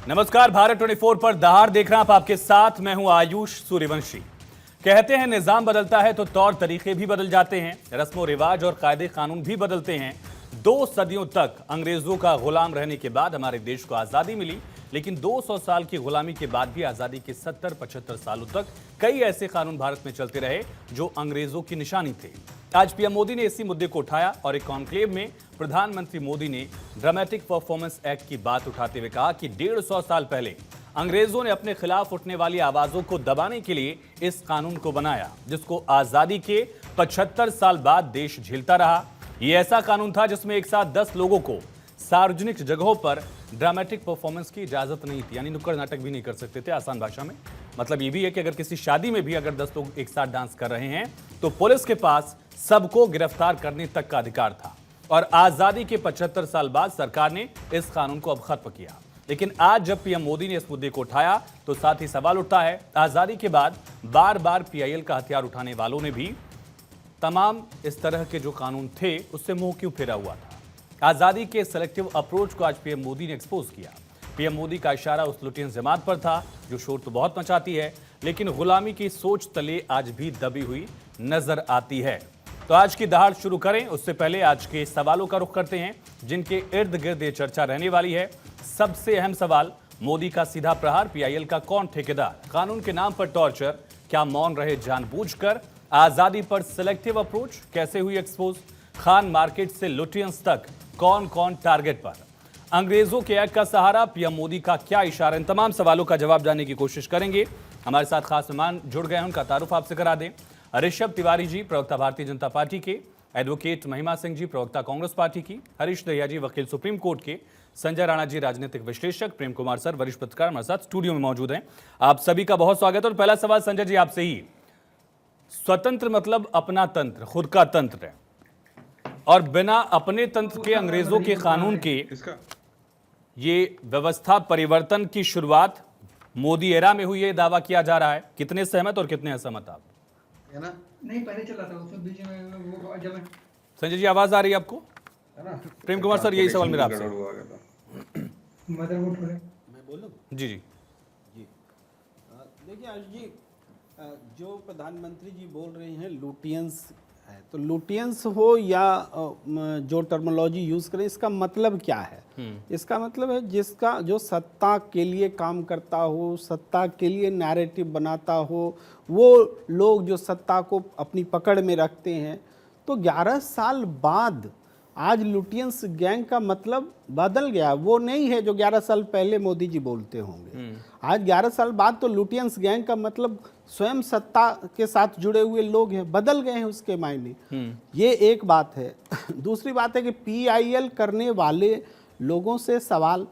नमस्कार, भारत 24 पर दहाड़ देख रहे हैं आप, आपके साथ मैं हूं आयुष सूर्यवंशी। कहते हैं निजाम बदलता है तो तौर तरीके भी बदल जाते हैं, रस्मों रिवाज और कायदे कानून भी बदलते हैं। 2 सदियों तक अंग्रेजों का गुलाम रहने के बाद हमारे देश को आजादी मिली, लेकिन 200 साल की गुलामी के बाद भी आजादी के 70-75 सालों तक कई ऐसे कानून भारत में चलते रहे जो अंग्रेजों की निशानी थे। आज पीएम मोदी ने इसी मुद्दे को उठाया और एक कॉन्क्लेव में प्रधानमंत्री मोदी ने ड्रामेटिक परफॉर्मेंस एक्ट की बात उठाते हुए कहा कि 150 साल पहले अंग्रेजों ने अपने खिलाफ उठने वाली आवाजों को दबाने के लिए इस कानून को बनाया, जिसको आजादी के 75 साल बाद देश झेलता रहा। यह ऐसा कानून था जिसमें एक साथ 10 लोगों को सार्वजनिक जगहों पर ड्रामेटिक परफॉर्मेंस की इजाजत नहीं थी, यानी नुक्कड़ नाटक भी नहीं कर सकते थे। आसान भाषा में मतलब ये भी है कि अगर किसी शादी में भी अगर 10 लोग एक साथ डांस कर रहे हैं तो पुलिस के पास सबको गिरफ्तार करने तक का अधिकार था। और आजादी के 75 साल बाद सरकार ने इस कानून को अब खत्म किया। लेकिन आज जब पीएम मोदी ने इस मुद्दे को उठाया तो साथ ही सवाल उठता है, आजादी के बाद बार बार पीआईएल का हथियार उठाने वालों ने भी तमाम इस तरह के जो कानून थे उससे मुंह क्यों फेरा हुआ था। आजादी के सेलेक्टिव अप्रोच को आज पीएम मोदी ने एक्सपोज किया। पीएम मोदी का इशारा उस लुटियन जमात पर था जो शोर तो बहुत मचाती है, लेकिन गुलामी की सोच तले आज भी दबी हुई नजर आती है। तो आज की दहाड़ शुरू करें उससे पहले आज के सवालों का रुख करते हैं, जिनके इर्द गिर्द ये चर्चा रहने वाली है। सबसे अहम सवाल, मोदी का सीधा प्रहार, पीआईएल का कौन ठेकेदार, कानून के नाम पर टॉर्चर, क्या मौन रहे जानबूझकर, आजादी पर सिलेक्टिव अप्रोच कैसे हुई एक्सपोज, खान मार्केट से लुटियंस तक कौन कौन टारगेट पर, अंग्रेजों के एक्ट का सहारा, पीएम मोदी का क्या इशारा, इन तमाम सवालों का जवाब जानने की कोशिश करेंगे। हमारे साथ खास मेहमान जुड़ गए हैं, उनका तारुफ आपसे करा दें। ऋषभ तिवारी जी, प्रवक्ता भारतीय जनता पार्टी के, एडवोकेट महिमा सिंह जी, प्रवक्ता कांग्रेस पार्टी की, हरीश दहिया जी, वकील सुप्रीम कोर्ट के, संजय राणा जी, राजनीतिक विश्लेषक, प्रेम कुमार सर, वरिष्ठ पत्रकार हमारे साथ स्टूडियो में मौजूद हैं। आप सभी का बहुत स्वागत है। और पहला सवाल संजय जी आपसे ही, स्वतंत्र मतलब अपना तंत्र, खुद का तंत्र है, और बिना अपने तंत्र के अंग्रेजों के कानून के ये व्यवस्था परिवर्तन की शुरुआत मोदी एरा में हुई, ये दावा किया जा रहा है। कितने सहमत और कितने असहमत आप? है ना? नहीं, पहले चला था उसमें बीच में वो जब संजय जी आवाज आ रही है आपको? है ना? प्रेम कुमार सर, यही सवाल मेरा आपसे। मदरबोर्ड खोले, मैं बोलूं? जी जी जी देखिए आयुष जी, जो प्रधानमंत्री जी बोल रहे हैं लुटियंस है, तो लुटियंस हो या जो टर्मिनोलॉजी यूज़ करें, इसका मतलब क्या है? इसका मतलब है जिसका जो सत्ता के लिए काम करता हो, सत्ता के लिए नैरेटिव बनाता हो, वो लोग जो सत्ता को अपनी पकड़ में रखते हैं। तो 11 साल बाद आज लुटियंस गैंग का मतलब बदल गया। वो नहीं है जो 11 साल पहले मोदी जी बोलते होंगे। आज 11 साल बाद तो लुटियंस गैंग का मतलब स्वयं सत्ता के साथ जुड़े हुए लोग हैं, बदल गए हैं उसके मायने। ये एक बात है। दूसरी बात है कि पीआईएल करने वाले लोगों से सवाल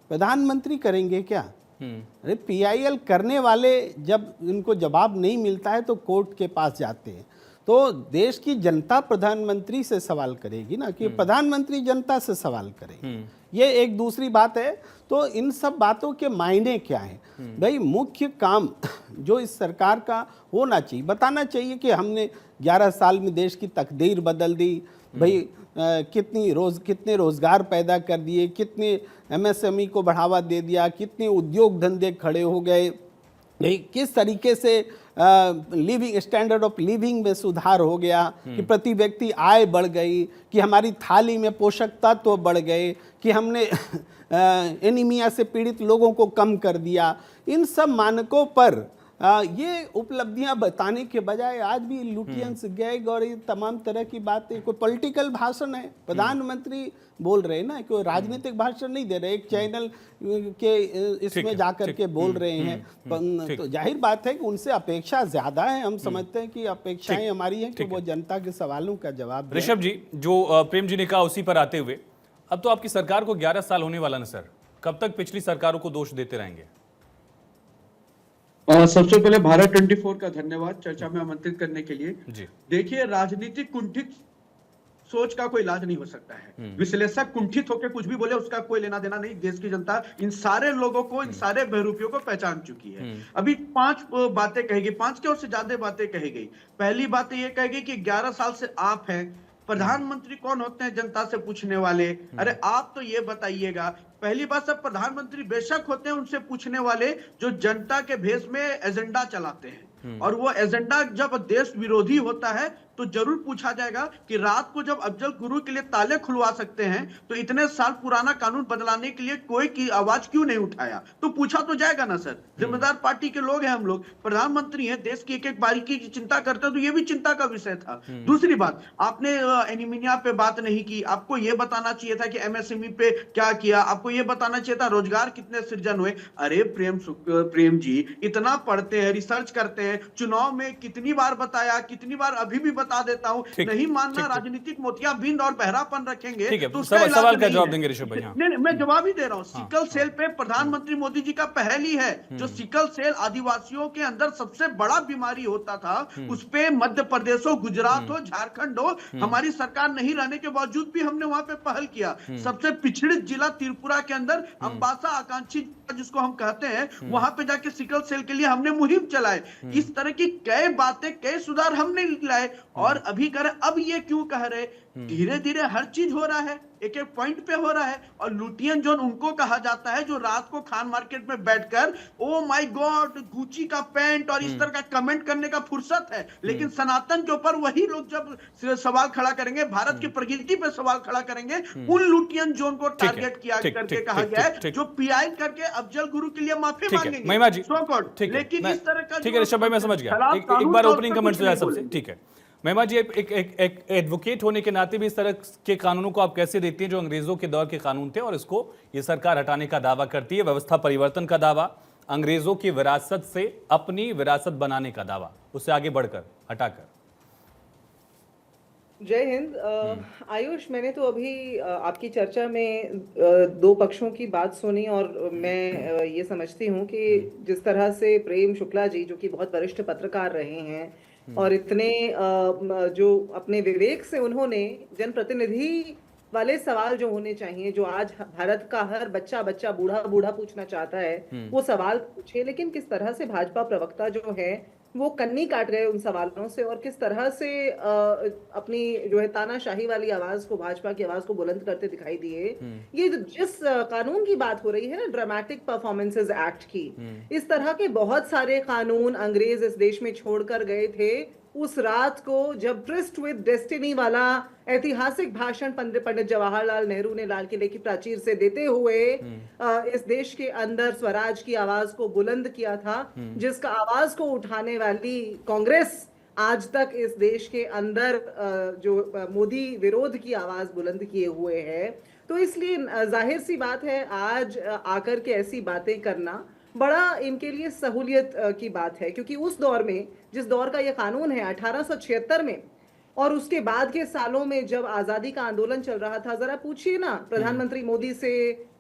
प्रधानमंत्री करेंगे क्या? अरे पीआईएल करने वाले जब इनको जवाब नहीं मिलता है तो कोर्ट के पास जाते हैं, तो देश की जनता प्रधानमंत्री से सवाल करेगी ना, कि प्रधानमंत्री जनता से सवाल करेंगे। ये एक दूसरी बात है। तो इन सब बातों के मायने क्या है भाई? मुख्य काम जो इस सरकार का होना चाहिए, बताना चाहिए कि हमने 11 साल में देश की तकदीर बदल दी भाई, कितने रोजगार पैदा कर दिए, कितने एमएसएमई को बढ़ावा दे दिया, कितने उद्योग धंधे खड़े हो गए, किस तरीके से लिविंग स्टैंडर्ड ऑफ लिविंग में सुधार हो गया, कि प्रति व्यक्ति आय बढ़ गई, कि हमारी थाली में पोषक तत्व बढ़ गए, कि हमने एनीमिया से पीड़ित लोगों को कम कर दिया। इन सब मानकों पर ये उपलब्धियां बताने के बजाय आज भी लुटियंस गैंग और ये तमाम तरह की बातें, कोई पॉलिटिकल भाषण है, प्रधानमंत्री बोल रहे हैं ना, कोई राजनीतिक भाषण नहीं दे रहे, एक चैनल के इसमें जाकर के बोल रहे हैं। तो जाहिर बात है कि उनसे अपेक्षा ज्यादा है। हम समझते हैं कि अपेक्षाएं हमारी हैं कि वो जनता के सवालों का जवाब दें। ऋषभ जी, जो प्रेम जी ने कहा उसी पर आते हुए, अब तो आपकी सरकार को 11 साल होने वाला ना सर, कब तक पिछली सरकारों को दोष देते रहेंगे? सबसे पहले भारत 24 का धन्यवाद चर्चा में आमंत्रित करने के लिए। जी देखिए, राजनीतिक कुंठित सोच का कोई इलाज नहीं हो सकता है। विश्लेषक कुंठित होकर कुछ भी बोले उसका कोई लेना देना नहीं। देश की जनता इन सारे लोगों को, इन सारे बहरूपियों को पहचान चुकी है। अभी 5 बातें कही गई, 5 की ओर से ज्यादा बातें कही गई। पहली बात ये कही गई कि 11 साल से आप हैं, प्रधानमंत्री कौन होते हैं जनता से पूछने वाले? अरे आप तो ये बताइएगा पहली बात, सब प्रधानमंत्री बेशक होते हैं उनसे पूछने वाले जो जनता के भेष में एजेंडा चलाते हैं, और वो एजेंडा जब देश विरोधी होता है तो जरूर पूछा जाएगा कि रात को जब अफजल गुरु के लिए ताले खुलवा सकते हैं तो इतने साल पुराना कानून बदलाने के लिए कोई की आवाज क्यों नहीं उठाया, तो पूछा तो जाएगा ना सर। जिम्मेदार पार्टी के लोग हैं हम लोग, प्रधानमंत्री हैं, देश की एक एक बारीकी की चिंता करते हैं, तो ये भी चिंता का विषय था। दूसरी बात, आपने एनीमिया पे बात नहीं की, आपको ये बताना चाहिए था कि एमएसएमई पे क्या किया, आपको ये बताना चाहिए था रोजगार कितने सृजन हुए। अरे प्रेम जी, इतना पढ़ते हैं, रिसर्च करते हैं, चुनाव में कितनी बार बताया, कितनी बार अभी भी बता देता हूं, नहीं मानना राजनीतिक मोतियाबिंद और बहरापन रखेंगे तो सवाल का जवाब देंगे ऋषभ भाई। नहीं, मैं जवाब ही दे रहा हूं। सिकल सेल पे प्रधानमंत्री मोदी जी का पहल ही है। जो सिकल सेल आदिवासियों के अंदर सबसे बड़ा बीमारी होता था, उस पे मध्य प्रदेश हो, गुजरात हो, झारखंड हो, हमारी सरकार नहीं रहने के बावजूद भी हमने वहां पे पहल किया। सबसे पिछड़ित जिला त्रिपुरा के अंदर अंबासा आकांक्षी जिसको हम कहते हैं, वहां पे जाके सिकल सेल के लिए हमने मुहिम चलाए। इस तरह की कई बातें, कई सुधार हमने लाए, और अभी करें, अब ये क्यों कह रहे? धीरे धीरे हर चीज हो रहा है, एक एक पॉइंट पे हो रहा है। और लुटियन जोन उनको कहा जाता है जो रात को खान मार्केट में बैठकर ओ माय गॉड गुची का पैंट और इस तरह का कमेंट करने का फुर्सत है, लेकिन सनातन के ऊपर वही लोग जब सवाल खड़ा करेंगे, भारत की प्रगति पे सवाल खड़ा करेंगे, उन लुटियन जोन को टारगेट किया करके कहा गया है, जो पीआई करके अफजल गुरु के लिए माफी मांगेंगे। महिमा जी, लेकिन इस तरह का, ठीक है ऋषभ भाई, मैं समझ गया। एक बार ओपनिंग कमेंट्स हो जाए सबसे, ठीक है। महिमा जी, एक एडवोकेट होने के नाते भी इस तरह के कानूनों को आप कैसे देखती हैं जो अंग्रेजों के दौर के कानून थे और इसको ये सरकार हटाने का दावा करती है, व्यवस्था परिवर्तन का दावा, अंग्रेजों की विरासत से अपनी विरासत बनाने का दावा, उससे आगे बढ़कर हटाकर। जय हिंद। आयुष, मैंने तो अभी आपकी चर्चा में दो पक्षों की बात सुनी और मैं ये समझती हूँ कि जिस तरह से प्रेम शुक्ला जी, जो कि बहुत वरिष्ठ पत्रकार रहे हैं और इतने जो अपने विवेक से उन्होंने जनप्रतिनिधि वाले सवाल जो होने चाहिए, जो आज भारत का हर बच्चा बूढ़ा पूछना चाहता है, वो सवाल पूछे, लेकिन किस तरह से भाजपा प्रवक्ता जो है वो कन्नी काट गए उन सवालों से, और किस तरह से अपनी जो है तानाशाही वाली आवाज को, भाजपा की आवाज को बुलंद करते दिखाई दिए। ये जिस कानून की बात हो रही है ना, ड्रामेटिक परफॉर्मेंसेस एक्ट की, इस तरह के बहुत सारे कानून अंग्रेज इस देश में छोड़कर गए थे उस रात को, जब ट्रिस्ट विद डेस्टिनी वाला ऐतिहासिक भाषण पंडित जवाहरलाल नेहरू ने लाल किले की प्राचीर से देते हुए इस देश के अंदर स्वराज की आवाज को बुलंद किया था, जिसका आवाज को उठाने वाली कांग्रेस आज तक इस देश के अंदर जो मोदी विरोध की आवाज बुलंद किए हुए है। तो इसलिए जाहिर सी बात है, आज आकर के ऐसी बातें करना बड़ा इनके लिए सहूलियत की बात है, क्योंकि उस दौर में, जिस दौर का यह कानून है 1876 में, और उसके बाद के सालों में जब आजादी का आंदोलन चल रहा था, जरा पूछिए ना प्रधानमंत्री मोदी से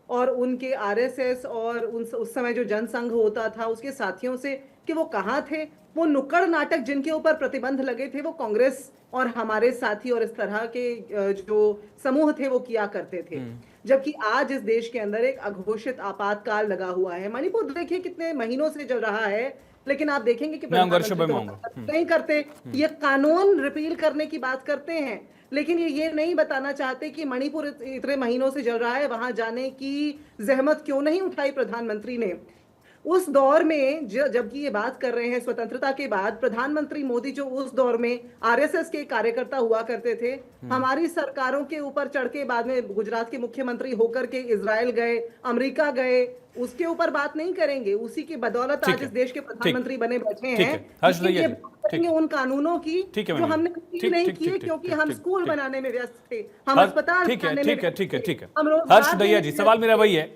और उनके आरएसएस और उस समय जो जनसंघ होता था उसके साथियों से कि वो कहाँ थे। वो नुक्कड़ नाटक जिनके ऊपर प्रतिबंध लगे थे वो कांग्रेस और हमारे साथी और इस तरह के जो समूह थे वो किया करते थे। जबकि आज इस देश के अंदर एक अघोषित आपातकाल लगा हुआ है। मणिपुर देखिए कितने महीनों से चल रहा है, लेकिन आप देखेंगे कि नहीं करते, ये कानून रिपील करने की बात करते हैं, लेकिन ये नहीं बताना चाहते कि मणिपुर इतने महीनों से चल रहा है, वहां जाने की जहमत क्यों नहीं उठाई प्रधानमंत्री ने। उस दौर में जबकि ये बात कर रहे हैं स्वतंत्रता के बाद, प्रधानमंत्री मोदी जो उस दौर में आरएसएस के कार्यकर्ता हुआ करते थे, हमारी सरकारों के ऊपर चढ़ के बाद में गुजरात के मुख्यमंत्री होकर के इजराइल गए, अमेरिका गए, उसके ऊपर बात नहीं करेंगे। उसी की बदौलत आज इस देश के प्रधानमंत्री बने बैठे हैं। उन कानूनों की जो हमने नहीं किए क्योंकि हम स्कूल बनाने में व्यस्त थे, हम अस्पताल बनाने में। ठीक है हर्ष दहिया जी, सवाल मेरा वही है,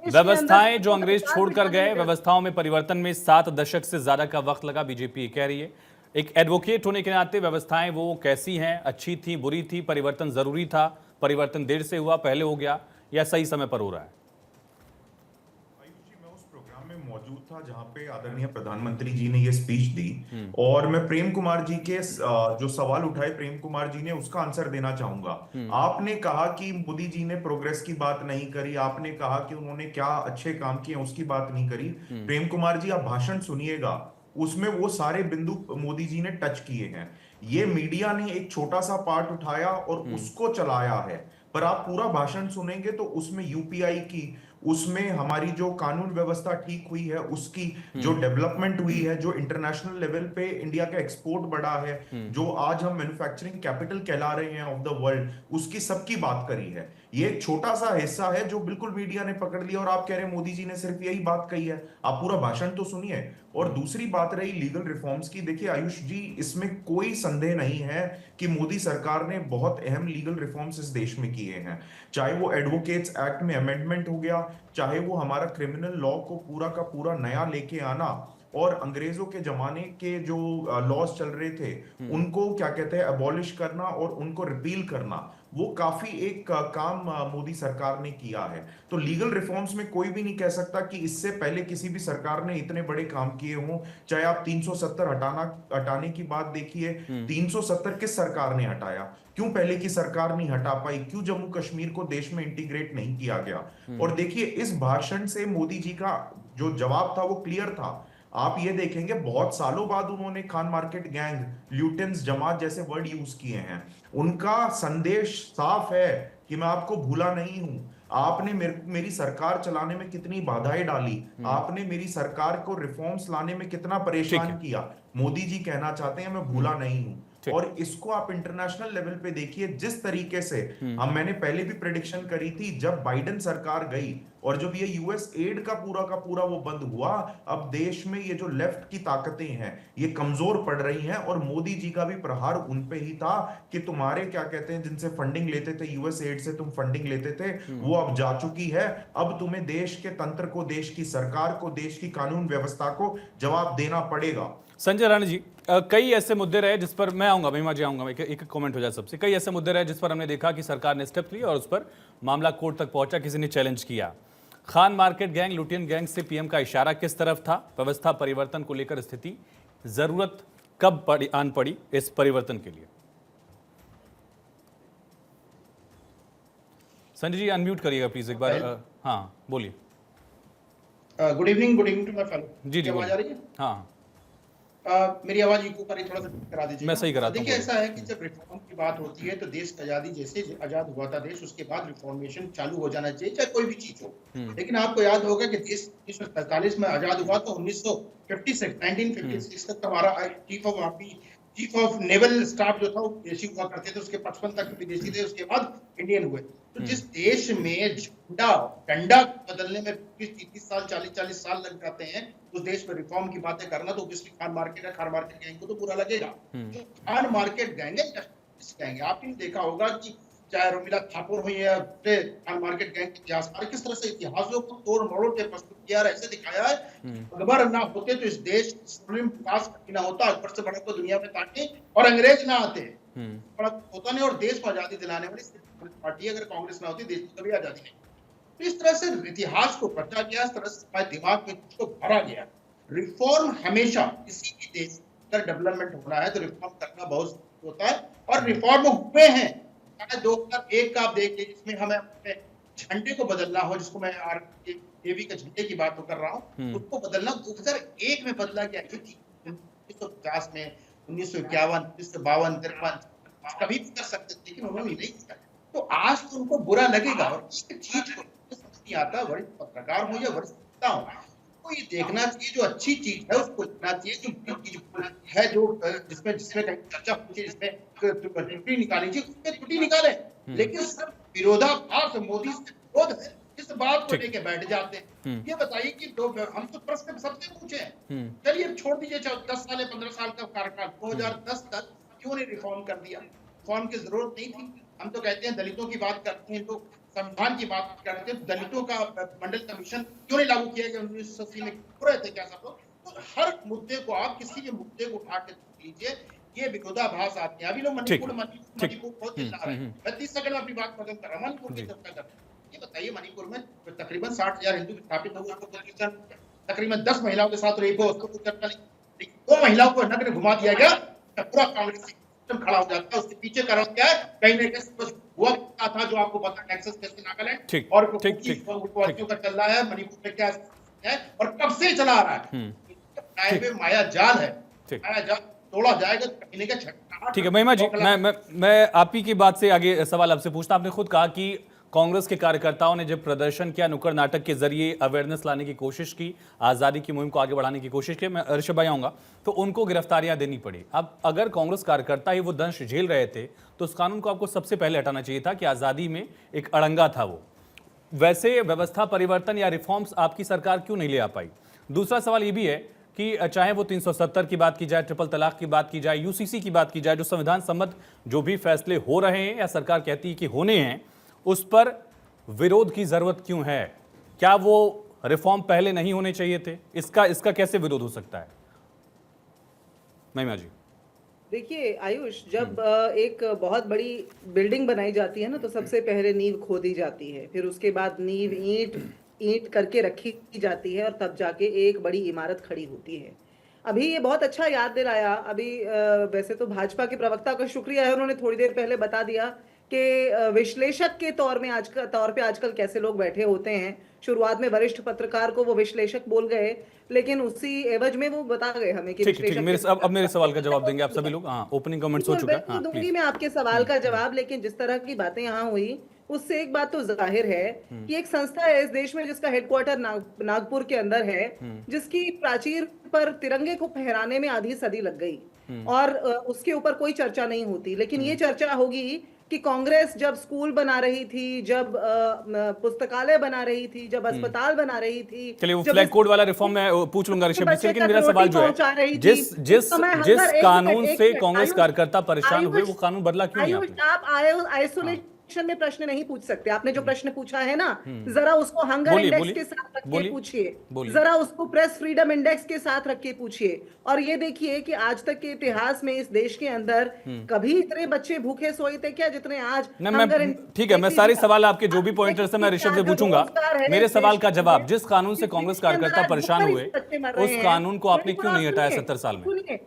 व्यवस्थाएं जो अंग्रेज छोड़कर गए, व्यवस्थाओं में परिवर्तन में 7 दशक से ज्यादा का वक्त लगा, बीजेपी कह रही है। एक एडवोकेट होने के नाते व्यवस्थाएं वो कैसी हैं, अच्छी थी, बुरी थी, परिवर्तन जरूरी था, परिवर्तन देर से हुआ, पहले हो गया, या सही समय पर हो रहा है? मौजूद था जहां पे आदरणीय प्रधानमंत्री जी ने ये स्पीच दी, और मैं प्रेम कुमार जी के जो सवाल उठाए प्रेम कुमार जी ने, उसका आंसर देना चाहूंगा। आपने कहा कि मोदी जी ने प्रोग्रेस की बात नहीं करी, आपने कहा कि उन्होंने क्या अच्छे काम किए उसकी बात नहीं करी। प्रेम कुमार जी, आप भाषण सुनिएगा, उसमें वो सारे बिंदु मोदी जी ने टच किए हैं। ये मीडिया ने एक छोटा सा पार्ट उठाया और उसको चलाया है, पर आप पूरा भाषण सुनेंगे तो उसमें यूपीआई की, उसमें हमारी जो कानून व्यवस्था ठीक हुई है, उसकी जो डेवलपमेंट हुई है, जो इंटरनेशनल लेवल पे इंडिया का एक्सपोर्ट बढ़ा है, जो आज हम मैन्युफैक्चरिंग कैपिटल कहला रहे हैं ऑफ द वर्ल्ड, उसकी सबकी बात करी है। ये एक छोटा सा हिस्सा है जो बिल्कुल मीडिया ने पकड़ लिया और आप कह रहे हैं मोदी जी ने सिर्फ यही बात कही है। आप पूरा भाषण तो सुनिए। और दूसरी बात रही लीगल रिफॉर्म्स की, देखिए आयुष जी, इसमें कोई संदेह नहीं है कि मोदी सरकार ने बहुत अहम लीगल रिफॉर्म्स इस देश में किए हैं। चाहे वो एडवोकेट्स एक्ट में अमेंडमेंट हो गया, चाहे वो हमारा क्रिमिनल लॉ को पूरा का पूरा नया लेके आना, और अंग्रेजों के जमाने के जो लॉज चल रहे थे उनको क्या कहते हैं अबॉलिश करना और उनको रिपील करना, वो काफी एक काम मोदी सरकार ने किया है। तो लीगल रिफॉर्म्स में कोई भी नहीं कह सकता कि इससे पहले किसी भी सरकार ने इतने बड़े काम किए हों। चाहे आप 370 हटाने की बात देखिए, 370 किस सरकार ने हटाया? क्यों पहले की सरकार नहीं हटा पाई? क्यों जम्मू कश्मीर को देश में इंटीग्रेट नहीं किया गया? और देखिए इस भाषण से मोदी जी का जो जवाब था वो क्लियर था। आप ये देखेंगे बहुत सालों बाद उन्होंने खान मार्केट गैंग, ल्यूटेंस जमात जैसे वर्ड यूज किए हैं। उनका संदेश साफ है कि मैं आपको भूला नहीं हूं। आपने मेरी सरकार चलाने में कितनी बाधाएं डाली, आपने मेरी सरकार को रिफॉर्म्स लाने में कितना परेशान किया। मोदी जी कहना चाहते हैं मैं भूला नहीं हूं। और इसको आप इंटरनेशनल लेवल पे देखिए, जिस तरीके से हम, मैंने पहले भी प्रेडिक्शन करी थी, जब बाइडेन सरकार गई और जब ये यूएस एड का पूरा वो बंद हुआ, अब देश में ये जो लेफ्ट की ताकतें हैं ये कमजोर पड़ रही हैं। और मोदी जी का भी प्रहार उन पे ही था कि तुम्हारे क्या कहते हैं जिनसे फंडिंग लेते थे, यूएस एड से तुम फंडिंग लेते थे, वो अब जा चुकी है। अब तुम्हें देश के तंत्र को, देश की सरकार को, देश की कानून व्यवस्था को जवाब देना पड़ेगा। संजय राणा जी, कई ऐसे मुद्दे रहे जिस पर मैं आऊंगा, महिमा जी आऊंगा, एक कमेंट हो जाए सबसे। कई ऐसे मुद्दे रहे जिस पर हमने देखा कि सरकार ने स्टेप लिए और उस पर मामला कोर्ट तक पहुंचा, किसी ने चैलेंज किया। Khan market gang, Lutyens gang से पीएम का इशारा किस तरफ था? व्यवस्था परिवर्तन को लेकर स्थिति, जरूरत कब आन पड़ी इस परिवर्तन के लिए? संजय जी अनम्यूट करिएगा प्लीज एक बार। हाँ बोलिए। Good evening to my fellow. जी जी आवाज आ रही है? हाँ मेरी आवाज इको करी, थोड़ा सा करा दीजिए। मैं सही कराता हूं। देखिए ऐसा है कि जब रिफॉर्म की बात होती है तो देश की आजादी, जैसे आजाद हुआ था देश, उसके बाद रिफॉर्मेशन चालू हो जाना चाहिए, चाहे कोई भी चीज हो। लेकिन आपको याद होगा कि देश 1947 में आजाद हुआ तो 1956 तक हमारा चीफ ऑफ नेवल स्टाफ जो था वो विदेशी हुआ करते थे, उसके 55 तक विदेशी थे, उसके बाद इंडियन हुए। तो जिस देश में डंडा बदलने में 30 साल 40 साल लग जाते हैं, उस देश में रिफॉर्म की बातें करना तो ऑब्वियसली खान मार्केट गैंग को तो बुरा लगेगा। जो खान मार्केट गैंग है, आपने देखा होगा कि चाहे रोमिला ठाकुर हुई है, खान मार्केट गैंग के इतिहास पर किस तरह से इतिहासों को तोड़ मरोड़ के प्रस्तुत किया, ऐसे दिखाया है अकबर ना होते तो इस देश स्वर्णिम विकास ना होता, अकबर से बड़ा को दुनिया में ताकि, और अंग्रेज ना आते बड़ा होता नहीं, और देश को आजादी दिलाने वाली पार्टी अगर कांग्रेस ना होती देश को कभी आजादी नहीं। तो इस तरह से इतिहास को पढ़ा गया, इस तरह से हमारे दिमाग में कुछ को भरा गया। रिफॉर्म हमेशा किसी भी देश अगर डेवलपमेंट होना है तो रिफॉर्म करना बहुत जरूरी होता है, और रिफॉर्म हुए हैं। 2001 का आप देख लीजिए, जिसमें हमें अपने झंडे को बदलना हो, जिसको मैं देवी के झंडे की बात कर रहा हूँ, उसको बदलना 2001 में बदला गया। 1950 में, 1951, 1952, 53 कभी भी कर सकते थे, लेकिन उन्होंने नहीं किया। तो आज तो उनको बुरा लगेगा, और इस चीज को समझ नहीं आता, वरिष्ठ पत्रकार हो या वरिष्ठ नेता हो, तो ये देखना चाहिए जो अच्छी चीज है उसको लिखना चाहिए, जो चीज है जो जिसमें कहीं चर्चा होनी चाहिए, जिसमें त्रुटि निकालनी चाहिए, उसमें त्रुटि निकाले। लेकिन सिर्फ विरोधाभास मोदी से विरोध है, इस बात को लेके बैठ जाते हैं। ये बताइए कि हम तो प्रश्न सबसे पूछे, चलिए छोड़ दीजिए 10 साल 15 साल का कार्यकाल, 2010 तक क्यों नहीं रिफॉर्म कर दिया? रिफॉर्म की जरूरत नहीं थी। हम तो कहते हैं दलितों की बात करते हैं, तो संविधान की बात करते हैं, दलितों का मंडल कमीशन क्यों नहीं लागू किया गया? 1980 में रहे थे क्या सब लोग? तो हर मुद्दे को आप किसी के मुद्दे को उठा के लीजिए, ये विरोधाभास आते हैं। अभी लोग मणिपुर बहुत चिल्ला रहे हैं। मैं 30 सेकंड में अपनी बात खत्म कर रहा हूं। मणिपुर की चर्चा कर, ये बताइए मणिपुर में तकरीबन 60,000 हिंदू स्थापित हुए, तकरीबन 10 महिलाओं के साथ रेप हो, उसको चर्चा नहीं। 2 महिलाओं को नग्न घुमा दिया गया, पूरा कांग्रेस खड़ा हो जाता है। उसके पीछे कारण क्या है? कहीं ना कहीं हुआ था जो आपको पता, टेक्सास कैसे नागालैंड और का चल रहा है, मणिपुर में क्या है और कब से चला रहा है। माया जाल है, माया जाल तोड़ा जाएगा तो कहीं का छठा। ठीक है महिमा जी, मैं आप ही की बात से आगे सवाल आपसे पूछता। आपने खुद कहा कि कांग्रेस के कार्यकर्ताओं ने जब प्रदर्शन किया, नुक्कड़ नाटक के जरिए अवेयरनेस लाने की कोशिश की, आज़ादी की मुहिम को आगे बढ़ाने की कोशिश की, मैं ऋषभ भाई आऊंगा, तो उनको गिरफ्तारियां देनी पड़ी। अब अगर कांग्रेस कार्यकर्ता ही वो दंश झेल रहे थे तो उस कानून को आपको सबसे पहले हटाना चाहिए था कि आज़ादी में एक अड़ंगा था वो। वैसे व्यवस्था परिवर्तन या रिफॉर्म्स आपकी सरकार क्यों नहीं ले आ पाई? दूसरा सवाल ये भी है कि चाहे वो 370 की बात की जाए, ट्रिपल तलाक की बात की जाए, यूसीसी की बात की जाए, जो संविधान सम्मत जो भी फैसले हो रहे हैं या सरकार कहती है कि होने हैं, उस पर विरोध की जरूरत क्यों है? क्या वो रिफॉर्म पहले नहीं होने चाहिए थे? इसका कैसे विरोध हो सकता है? महिमा जी। देखिए आयुष, जब एक बहुत बड़ी बिल्डिंग बनाई जाती है ना, तो सबसे पहले नींव खोदी जाती है, फिर उसके बाद नींव ईंट करके रखी जाती है और तब जाके एक बड़ी इमारत खड़ी होती है। अभी ये बहुत अच्छा याद दिलाया। अभी वैसे तो भाजपा के प्रवक्ता का शुक्रिया है, उन्होंने थोड़ी देर पहले बता दिया कि विश्लेषक के तौर पे आजकल कैसे लोग बैठे होते हैं। शुरुआत में वरिष्ठ पत्रकार को वो विश्लेषक बोल गए, लेकिन उसी एवज में वो बता गए हमें कि ठीक, अब मेरे सवाल का जवाब देंगे आप सभी लोग। हाँ, ओपनिंग कमेंट्स हो चुका है। हाँ, दूंगी मैं आपके सवाल का जवाब, लेकिन जिस तरह की बातें यहाँ हुई उससे एक बात तो जाहिर है कि एक संस्था है इस देश में जिसका हेडक्वार्टर नागपुर के अंदर है, जिसकी प्राचीर पर तिरंगे को फहराने में आधी सदी लग गई और उसके ऊपर कोई चर्चा नहीं होती। लेकिन ये चर्चा होगी कि कांग्रेस जब स्कूल बना रही थी, जब पुस्तकालय बना रही थी, जब अस्पताल बना रही थी। चलिए, वो फ्लैग कोड वाला रिफॉर्म मैं पूछ लूंगा ऋषभ जी से, लेकिन मेरा सवाल जो है, जिस कानून से कांग्रेस कार्यकर्ता परेशान हुए, वो कानून बदला क्यों नहीं आपने? आप आइसोलेशन में प्रश्न नहीं पूछ सकते। आपने जो प्रश्न पूछा है ना, जरा उसको हंगर इंडेक्स के साथ रख के पूछिए, जरा उसको प्रेस फ्रीडम इंडेक्स के साथ रख के पूछिए, और ये देखिए कि आज तक के इतिहास में इस देश के अंदर कभी इतने बच्चे भूखे सोए थे क्या जितने आज? ठीक है, मैं सारे सवाल आपके जो भी पॉइंटर्स है मैं ऋषभ से पूछूंगा। मेरे सवाल का जवाब, जिस कानून से कांग्रेस कार्यकर्ता परेशान हुए, उस कानून को आपने क्यों नहीं हटाया 70 साल में?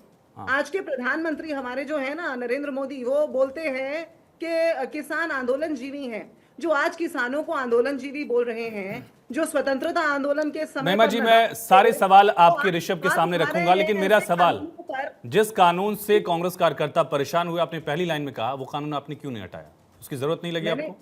आज के प्रधानमंत्री हमारे जो है ना, नरेंद्र मोदी, वो बोलते हैं कि किसान आंदोलन जीवी हैं। जो आज किसानों को आंदोलन जीवी बोल रहे हैं, जो स्वतंत्रता आंदोलन के समय, महिमा जी, मैं सारे सवाल आपके ऋषभ के सामने रखूंगा, लेकिन मेरा सवाल, जिस कानून से कांग्रेस कार्यकर्ता परेशान हुए, आपने पहली लाइन में कहा, वो कानून आपने क्यों नहीं हटाया? उसकी जरूरत नहीं लगी आपको?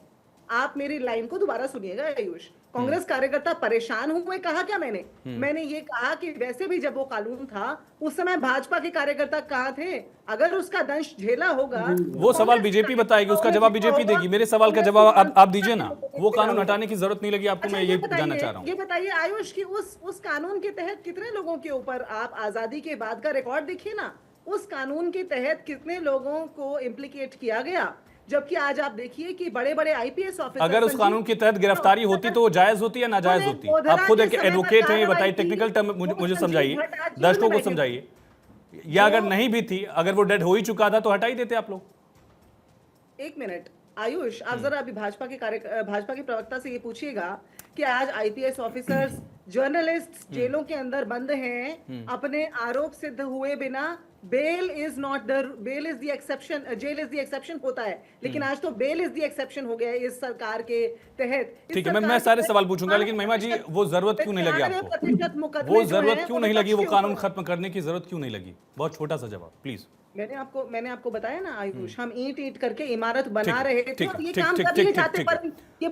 आप मेरी लाइन को दोबारा सुनिएगा आयुष। कांग्रेस कार्यकर्ता परेशान हुए कहा क्या मैंने ये कहा कि वैसे भी जब वो कानून था उस समय भाजपा के कार्यकर्ता कहाँ थे? अगर उसका दंश झेला होगा, वो सवाल बीजेपी बताएगी, उसका जवाब बीजेपी देगी। मेरे सवाल का जवाब आप दीजिए ना। वो कानून हटाने की जरूरत नहीं लगी आपको? मैं ये जानना चाह रहा हूँ। ये बताइए आयुष कि उस कानून के तहत कितने लोगों के ऊपर, आप आजादी के बाद का रिकॉर्ड देखिए ना, उस कानून के तहत कितने लोगों को इम्प्लीकेट किया गया। जबकि आज आप देखिए कि बड़े बड़े आईपीएस ऑफिसर, अगर उस कानून के तहत गिरफ्तारी होती तो वो जायज होती या नाजायज होती? आप खुद एक एडवोकेट हैं, ये बताइए, टेक्निकल टर्म मुझे समझाइए, दर्शकों को समझाइए। या अगर नहीं भी थी, अगर वो डेड हो ही चुका था तो हटा ही देते आप लोग। एक मिनट आयुष, आप जरा अभी भाजपा के प्रवक्ता से ये पूछिएगा कि आज आईपीएस ऑफिसर्स, जर्नलिस्ट जेलों के अंदर बंद हैं अपने आरोप सिद्ध हुए बिना। Bail is the exception, jail is the exception होता है, लेकिन आज तो बेल इज द एक्सेप्शन हो गया है इस सरकार के तहत। ठीक है, मैं सारे सवाल पूछूंगा, लेकिन महिमा जी, वो जरूरत क्यों नहीं लगी आपको? वो जरूरत क्यों नहीं लगी? वो कानून खत्म करने की जरूरत क्यों नहीं लगी? बहुत छोटा सा जवाब प्लीज। मैंने आपको बताया ना आयुष, हम ईंट करके इमारत बना रहे थे और ये काम कर नहीं चाहते। पर ये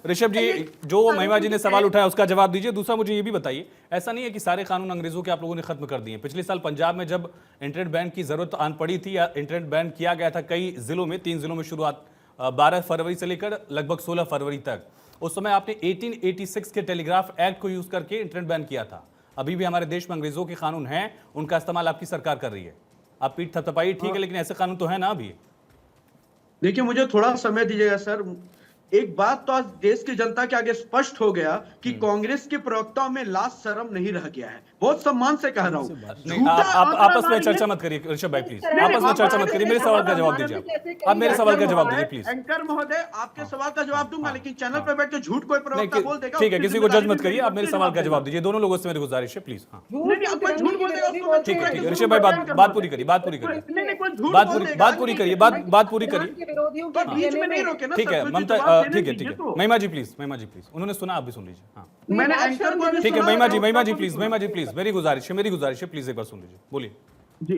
ऋषभ जी, जो महिमा जी ने सवाल उठाया उसका जवाब दीजिए। दूसरा, मुझे ये भी बताइए, ऐसा नहीं है कि सारे कानून अंग्रेजों के आप लोगों ने खत्म कर दिए? पिछले साल पंजाब में जब इंटरनेट बैन की जरूरत आन पड़ी थी, या इंटरनेट बैन किया गया था कई जिलों में, 3 जिलों में शुरुआत 12 फरवरी से लेकर लगभग 16 फरवरी तक, उस समय आपने 1886 के टेलीग्राफ एक्ट को यूज करके इंटरनेट बैन किया था। अभी भी हमारे देश में अंग्रेजों के कानून हैं, उनका इस्तेमाल आपकी सरकार कर रही है। आप पीठ थपथपाइए, ठीक है, लेकिन ऐसे कानून तो है ना अभी। देखिए, मुझे थोड़ा समय दीजिएगा सर। एक बात तो आज देश की जनता के आगे स्पष्ट हो गया कि कांग्रेस के प्रवक्ताओं में लाज शर्म नहीं रह गया है। बहुत सम्मान से कह रहा हूँ। आप आपस में चर्चा मत करिए ऋषभ भाई, प्लीज आपस में चर्चा मत करिए। मेरे सवाल का जवाब दीजिए आप मेरे सवाल का जवाब दीजिए प्लीज। एंकर महोदय, आपके सवाल का जवाब दूंगा, लेकिन चैनल पर बैठ के झूठ कोई प्रवक्ता बोल देगा। ठीक है, किसी को जज मत करिए, आप मेरे सवाल का जवाब दीजिए। दोनों लोगों से मेरी गुजारिश है, प्लीज। ठीक है ऋषभ भाई, बात पूरी करिए, बात पूरी करिए। ठीक है ममता, ठीक है महिमा जी प्लीज, उन्होंने सुना, आप भी सुन लीजिए। हाँ, मैंने एंकर को, ठीक है महिमा जी प्लीज, मेरी गुजारिश है, प्लीज एक बार सुन लीजिए, बोलिए। जी,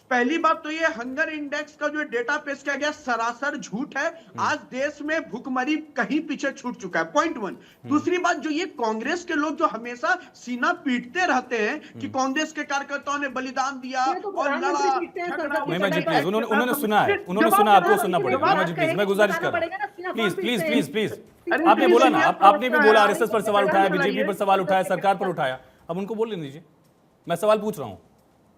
पहली बात तो ये हंगर इंडेक्स का जो डेटा पेश किया गया सरासर झूठ है। आज देश में भुखमरी कहीं पीछे छूट चुका है, पॉइंट 1। दूसरी बात, जो ये कांग्रेस के लोग जो हमेशा सीना पीटते रहते हैं कि कांग्रेस के कार्यकर्ताओं ने बलिदान दिया और लड़ा, महिमा जी प्लीज, उन्होंने सुना है, उन्होंने सुना, आपको सुनना पड़ेगा। महिमा जी प्लीज, मैं गुजारिश कर रहा हूँ, प्लीज प्लीज प्लीज प्लीज। आपने बोला ना, आपने भी बोला आरएसएस पर सवाल उठाया, बीजेपी पर सवाल उठाया, सरकार पर उठाया, अब उनको बोलने दीजिए, मैं सवाल पूछ रहा हूँ।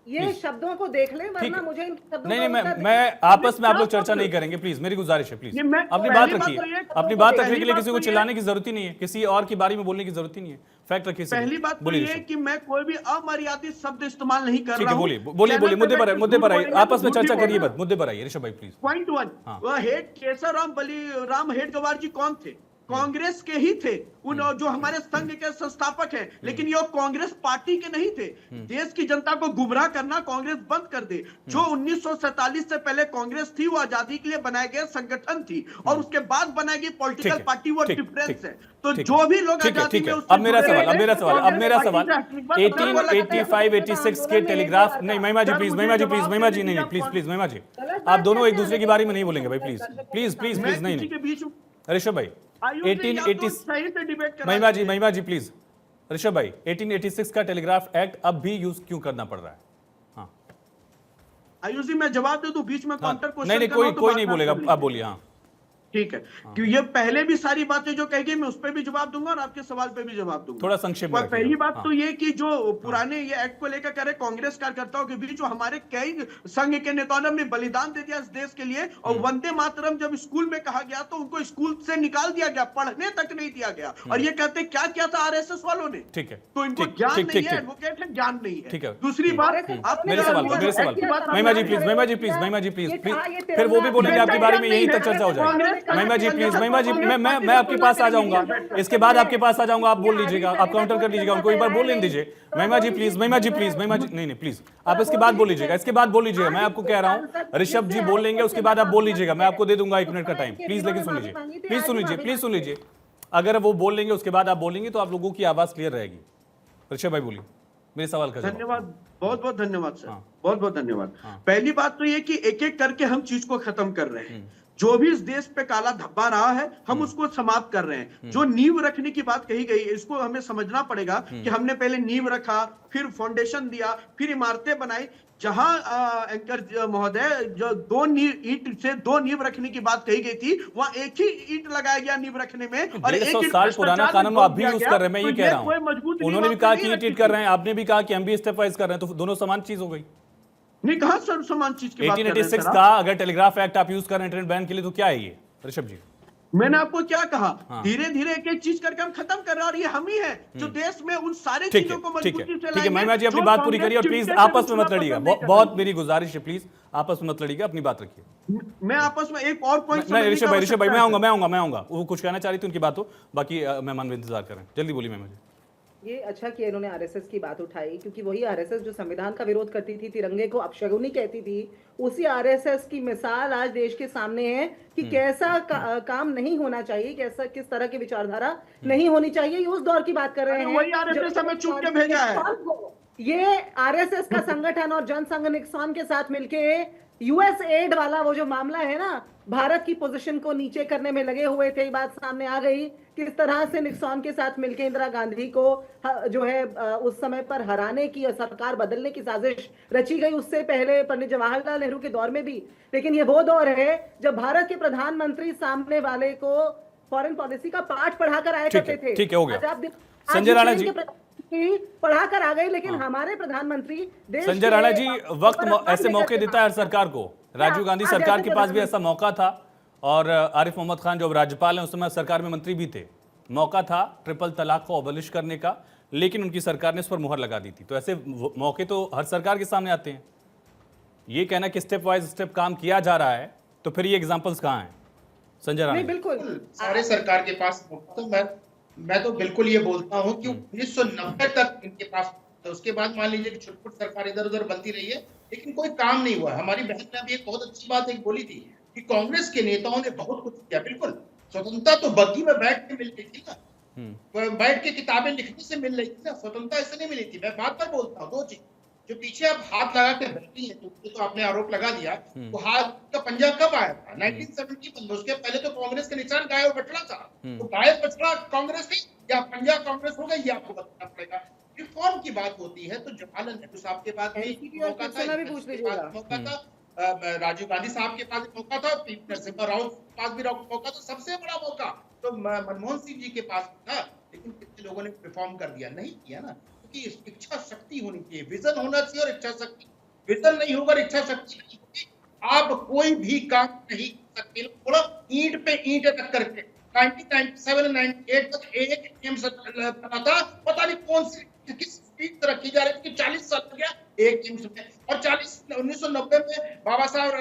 ये शब्दों को देख ले, वरना मुझे इन शब्दों नहीं का नहीं, उत्तर मैं आपस में आप लोग चर्चा नहीं करेंगे, प्लीज मेरी गुजारिश है, प्लीज नहीं, मैं- अपनी बात पहली बात रखिए, तो ये- अपनी बात रखने पहली के लिए बात किसी को तो ये- चिल्लाने की जरूरत ही नहीं है, किसी और की बारे में बोलने की जरूरत ही नहीं है, फैक्ट रखिए। पहली बात तो ये कि मैं कोई भी अमर्यादित शब्द इस्तेमाल नहीं कर ठीक रहा है, हूं। बोलिए बोलिए बोलिए, मुद्दे पर मुद्दे पर आइए, आपस में चर्चा करिए, बस मुद्दे पर आइए ऋषभ भाई प्लीज। पॉइंट 1, वह हेड केशवराम बलिराम हेडगेवार जी कौन थे? कांग्रेस के ही थे, उन जो हमारे संघ के संस्थापक हैं, लेकिन ये कांग्रेस पार्टी के नहीं थे। देश की जनता को गुमराह करना कांग्रेस बंद कर दे। जो 1947 से पहले कांग्रेस थी वो आजादी के लिए बनाए गए संगठन थी, और उसके बाद बनाई गई पॉलिटिकल पार्टी, वो डिफरेंस है। तो जो भी लोग आजादी में अब मेरा सवाल 1885 86 के टेलीग्राफ, नहीं महिमा जी प्लीज, महिमा जी प्लीज, महिमा जी नहीं, प्लीज प्लीज महिमा जी, आप दोनों एक दूसरे के बारे में नहीं बोलेंगे भाई, प्लीज प्लीज प्लीज प्लीज, नहीं नहीं ऋषभ भाई 1880, सही से डिबेट कर महिमा जी प्लीज, ऋषभ भाई 1886 का टेलीग्राफ एक्ट अब भी यूज क्यों करना पड़ रहा है? हाँ आयुषी, मैं जवाब दे दूं बीच में काउंटर क्वेश्चन? नहीं नहीं, कोई नहीं बोलेगा, आप बोलिए। हाँ ठीक है, कि ये पहले भी सारी बातें जो कही गई मैं उस पर भी जवाब दूंगा और आपके सवाल पे भी जवाब दूंगा। थोड़ा संक्षेप में पहली बात तो ये कि जो पुराने ये एक्ट को लेकर करे कांग्रेस कार्यकर्ताओं के बीच, जो हमारे कई संघ के नेताओं ने बलिदान दे दिया इस देश के लिए, और वंदे मातरम जब स्कूल में कहा गया तो उनको स्कूल से निकाल दिया गया, पढ़ने तक नहीं दिया गया, और ये कहते क्या किया था आरएसएस वालों ने? ठीक है, तो इनको ज्ञान नहीं है, एडवोकेट है, ज्ञान नहीं है। ठीक है, दूसरी बात, मेरे सवाल महिमा जी प्लीज, महिमा जी प्लीज, महिमा जी प्लीज, फिर वो भी बोलेंगे आपके बारे में, यही तक चर्चा हो जाएगी। महिमा जी प्लीज, महिमा जी, मैं आपके पास आ जाऊंगा, इसके बाद आपके पास आ जाऊंगा, आप बोल लीजिएगा, आप काउंटर कर लीजिएगा, उनको एक बार बोल लेने दीजिए। महिमा जी प्लीज, महिमा जी प्लीज, महिमा जी नहीं प्लीज, आप इसके बाद बोल लीजिएगा, इसके बाद बोल लीजिएगा, मैं आपको कह रहा हूं ऋषभ जी बोल लेंगे, उसके बाद आप बोल लीजिएगा, मैं आपको दे दूंगा 1 मिनट का टाइम, प्लीज। लेकिन सुन लीजिए, प्लीज सुन लीजिए, प्लीज सुन लीजिए, अगर वो बोल लेंगे उसके बाद आप बोलेंगे तो आप लोगों की आवाज क्लियर रहेगी। ऋषभ भाई बोलिए, मेरे सवाल का जवाब। धन्यवाद, बहुत बहुत धन्यवाद सर, बहुत बहुत धन्यवाद। पहली बात तो ये कि एक एक करके हम चीज को खत्म कर रहे हैं। जो भी इस देश पे काला धब्बा रहा है हम उसको समाप्त कर रहे हैं। जो नींव रखने की बात कही गई इसको हमें समझना पड़ेगा कि हमने पहले नींव रखा, फिर फाउंडेशन दिया, फिर इमारतें बनाई। जहां एंकर महोदय जो 2 ईंट से 2 नींव रखने की बात कही गई थी, वहां एक ही ईंट लगाया गया नींव रखने में, और 150 साल पुराना कानून आप भी यूज कर रहे हैं, मैं ये कह रहा हूं। उन्होंने भी कहा कि ईंट कर रहे हैं, आपने भी कहा कि हम भी स्टेप वाइज कर रहे हैं, तो दोनों समान चीज हो गई। नहीं कहा सर, समान चीज की बात कर रहे हैं 1886 सर का अगर टेलीग्राफ एक्ट आप यूज कर रहे हैं इंटरनेट बैन के लिए, तो क्या है ये ऋषभ जी? मैंने आपको क्या कहा, धीरे धीरे एक एक चीज करके हम खत्म कर रहे हैं, और ये हम ही हैं जो देश में उन सारे चीजों को मजबूती से लाएंगे। ठीक है महिमा जी, अपनी बात पूरी करिए, और प्लीज आपस में मत लड़िएगा, बहुत मेरी गुजारिश है, प्लीज आपस में मत लड़िएगा, अपनी बात रखिए। मैं आपस में एक और पॉइंट, नहीं ऋषभ भाई मैं आऊंगा, वो कुछ कहना चाह रही थी, उनकी बात हो, बाकी मेहमान भी इंतजार कर रहे हैं, जल्दी बोलिए महिमा जी। ये अच्छा किया इन्होंने आरएसएस की बात उठाई, क्योंकि वही आरएसएस जो संविधान का विरोध करती थी, तिरंगे को अपशगुनी कहती थी, उसी आरएसएस की मिसाल आज देश के सामने है कि कैसा काम नहीं होना चाहिए, कैसा किस तरह की विचारधारा नहीं होनी चाहिए। ये उस दौर की बात कर रहे हैं। वही आरएसएस हमें चुप के भेजा है। ये आरएसएस का संगठन और जनसंघ निक्सॉन के साथ मिलके यूएस एड वाला वो जो मामला है ना, भारत की पोजीशन को नीचे करने में लगे हुए थे। बात सामने आ गई किस तरह से निक्सॉन के साथ मिलकर इंदिरा गांधी को जो है उस समय पर हराने की और सरकार बदलने की साजिश रची गई, उससे पहले पंडित जवाहरलाल नेहरू के दौर में भी। लेकिन ये वो दौर है जब भारत के प्रधानमंत्री सामने वाले को फॉरेन पॉलिसी का पाठ पढ़ाकर आया करते थे। ठीक है, हो गया। संजय राणा जी पढ़ाकर आ गए, लेकिन हमारे प्रधानमंत्री संजय राणा जी वक्त ऐसे मौके देता है हर सरकार को। राजीव गांधी सरकार के पास भी ऐसा मौका था, और आरिफ मोहम्मद खान जो राज्यपाल हैं उस समय सरकार में मंत्री भी थे, मौका था ट्रिपल तलाक को अबॉलिश करने का, लेकिन उनकी सरकार ने इस पर मुहर लगा दी थी। तो ऐसे मौके तो हर सरकार के सामने आते हैं। ये कहना कि स्टेप वाइज स्टेप काम किया जा रहा है, तो फिर ये एग्जांपल्स कहाँ हैं संजय राणा? बिल्कुल सारे सरकार के पास, तो मैं तो बिल्कुल ये बोलता हूँ कि 1990 तक इनके पास, तो उसके बाद मान लीजिए कि छुटपुट सरकार इधर उधर बनती रही है, लेकिन कोई काम नहीं हुआ। हमारी बहन ने अभी एक बहुत अच्छी बात एक बोली थी कि कांग्रेस के नेताओं ने बहुत कुछ किया। बिल्कुल, स्वतंत्रता तो बग्गी में बैठ के मिल रही थी ना, बैठ के किताबें लिखने से मिल रही थी ना, स्वतंत्रता इससे नहीं मिली थी। मैं बात पर बोलता हूँ 2 चीज, जो पीछे आप हाथ लगा के बैठी है, तो आपने आरोप लगा दिया, वो हाथ का पंजा कब आया था? 1971 में। उसके पहले तो कांग्रेस के निशान गाय और बछड़ा था। तो गाय बछड़ा कांग्रेस नहीं या पंजा कांग्रेस होगा, ये आपको बताना पड़ेगा। रिफॉर्म की बात होती है तो जवाहरलाल नेहरू साहब के पास भी NCP और मौका था, शिवसेना भी पूछ लीजिएगा। मौका था, राजीव गांधी साहब के पास भी मौका था, पी नरसिम्हा राव के पास भी मौका था, सबसे बड़ा मौका तो मनमोहन सिंह जी के पास था। लेकिन कितने लोगों ने रिफॉर्म कर दिया? नहीं किया ना, क्योंकि इच्छा शक्ति होनी चाहिए, विजन होना चाहिए और इच्छा शक्ति। विजन नहीं होगा, इच्छा शक्ति नहीं होगी, आप कोई भी काम नहीं कर सकते। बोला ईंट पे ईंट रख करके 1997-98 तक एक एम्स बना था, पता नहीं कौन सी किस स्पीड से रखी जा रही थी, 40 साल हो गया एक एम्स में। और 1990 में बाबा साहब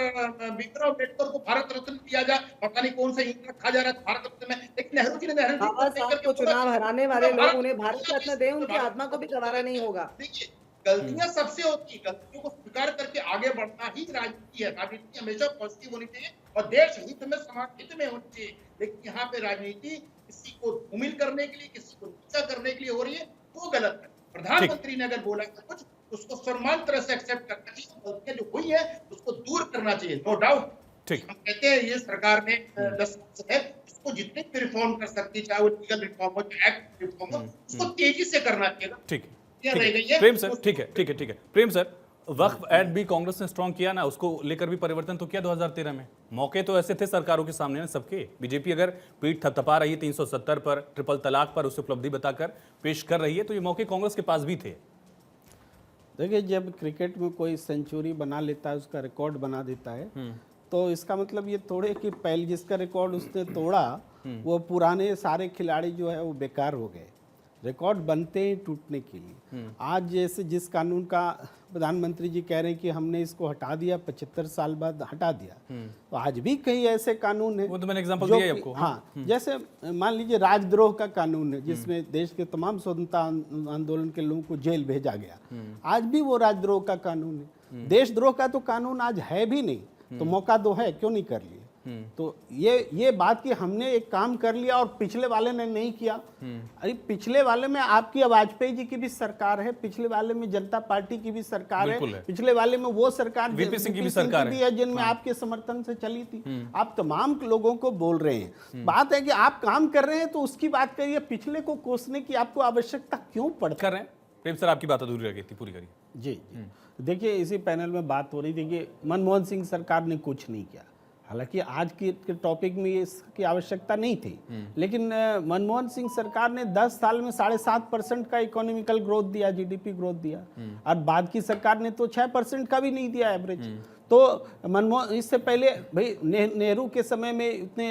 भीमराव अम्बेडकर को भारत रत्न दिया जा, पता नहीं कौन सा ईंट रखा जा रहा है भारत रत्न में। लेकिन नेहरू जी ने बाबा साहब को चुनाव हराने वाले लोग उन्हें भारत रत्न दें, उनकी आत्मा को भी गवारा नहीं होगा। देखिए, गलतियां सबसे होती है, गलतियों को स्वीकार करके आगे बढ़ना ही राजनीति है। राजनीति हमेशा पॉजिटिव होनी चाहिए और देश हित में, समाज हित में होनी चाहिए। लेकिन यहाँ पे राजनीति किसी को धूमिल करने के लिए, किसी को नीचा करने के लिए हो रही है, वो गलत है। प्रधानमंत्री ने अगर बोला है कुछ, उसको सम्मान तरह से एक्सेप्ट करना चाहिए। गलतियां जो हुई है उसको दूर करना चाहिए, नो डाउट। ठीक। हम कहते हैं ये सरकार ने 10 वर्ष है, इसको जितने भी रिफॉर्म कर सकती है, चाहे वो लीगल रिफॉर्म हो, एक्ट रिफॉर्म हो, उसको तेजी से करना चाहिए। ठीक है, क्या ठीक रह है। गई है? प्रेम सर, ठीक है, ठीक है, ठीक है। प्रेम सर, वक्फ एक्ट भी कांग्रेस ने स्ट्रांग किया ना, उसको लेकर भी परिवर्तन तो किया 2013 में। मौके तो ऐसे थे सरकारों के सामने ना सबके। बीजेपी अगर पीठ थपथपा रही है 370 पर, ट्रिपल तलाक पर उसे उपलब्धि बताकर पेश कर रही है, तो ये मौके कांग्रेस के पास भी थे। देखिए, जब क्रिकेट में कोई सेंचुरी बना लेता है, उसका रिकॉर्ड बना देता है, तो इसका मतलब ये थोड़े कि पहले जिसका रिकॉर्ड उसने तोड़ा, वो पुराने सारे खिलाड़ी जो है वो बेकार हो गए। रिकॉर्ड बनते हैं टूटने के लिए। आज जैसे जिस कानून का प्रधानमंत्री जी कह रहे हैं कि हमने इसको हटा दिया, 75 साल बाद हटा दिया, तो आज भी कई ऐसे कानून हैं। वो तो मैंने एग्जांपल जो दिया है कि- आपको। हाँ, जैसे मान लीजिए राजद्रोह का कानून है, जिसमें देश के तमाम स्वतंत्रता आंदोलन के लोगों को जेल भेजा गया। आज भी वो राजद्रोह का कानून है। देशद्रोह का तो कानून आज है भी नहीं, तो मौका तो है, क्यों नहीं कर लिए? तो ये बात कि हमने एक काम कर लिया और पिछले वाले ने नहीं किया। अरे पिछले वाले में आपकी वाजपेयी जी की भी सरकार है, पिछले वाले में जनता पार्टी की भी सरकार बिल्कुल है, है। पिछले वाले में वो सरकार वीपी सिंह की भी सरकार है जिनमें आपके समर्थन से चली थी। आप तमाम लोगों को बोल रहे हैं। बात है कि आप काम कर रहे हैं तो उसकी बात करिए, पिछले को कोसने की आपको आवश्यकता क्यों पड़ती कर रहे हैं। प्रेम सर, आपकी बात अधूरी रह गई थी, पूरी करिए। जी। देखिए, इसी पैनल में बात हो रही थी कि मनमोहन सिंह सरकार ने कुछ नहीं किया। हालांकि आज के टॉपिक में इसकी आवश्यकता नहीं थी, लेकिन मनमोहन सिंह सरकार ने 10 साल में 7.5% का इकोनॉमिकल ग्रोथ दिया, जीडीपी ग्रोथ दिया, और बाद की सरकार ने तो 6% का भी नहीं दिया एवरेज। तो मनमोहन, इससे पहले भाई नेहरू के समय में इतने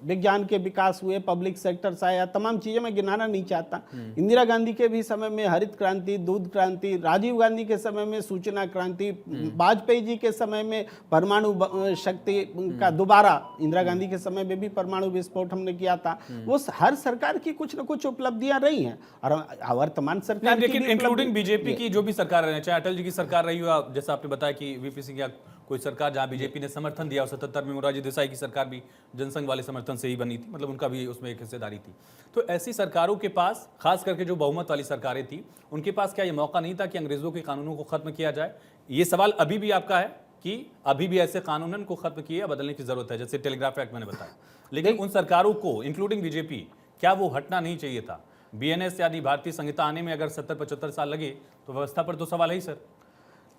विज्ञान के विकास हुए, पब्लिक सेक्टर आया, तमाम चीज़ें मैं गिनाना नहीं चाहता। इंदिरा गांधी के भी समय में हरित क्रांति, दूध क्रांति, राजीव गांधी के समय में सूचना क्रांति, वाजपेयी जी के समय में परमाणु शक्ति का दोबारा, इंदिरा गांधी के समय में भी परमाणु विस्फोट हमने किया था। वो हर सरकार की कुछ न कुछ उपलब्धियां रही हैं, और वर्तमान सरकार लेकिन की इंक्लूडिंग बीजेपी की जो भी सरकार रहे, चाहे अटल जी की सरकार रही हो, जैसा आपने बताया कि वीपी सिंह या कोई सरकार जहां बीजेपी ने समर्थन दिया, 77 में मोरारजी देसाई की सरकार भी जनसंघ वाले समर्थन से ही बनी थी, मतलब उनका भी उसमें एक हिस्सेदारी थी। तो ऐसी सरकारों के पास, खास करके जो बहुमत वाली सरकारें थी, उनके पास क्या ये मौका नहीं था कि अंग्रेजों के कानूनों को खत्म किया जाए? ये सवाल अभी भी आपका है कि अभी भी ऐसे कानून को खत्म किए या बदलने की जरूरत है, जैसे टेलीग्राफ एक्ट मैंने बताया। लेकिन उन सरकारों को, इंक्लूडिंग बीजेपी, क्या वो हटना नहीं चाहिए था? बीएनएस यानी भारतीय संहिता आने में अगर 70-75 साल लगे तो व्यवस्था पर तो सवाल है ही सर।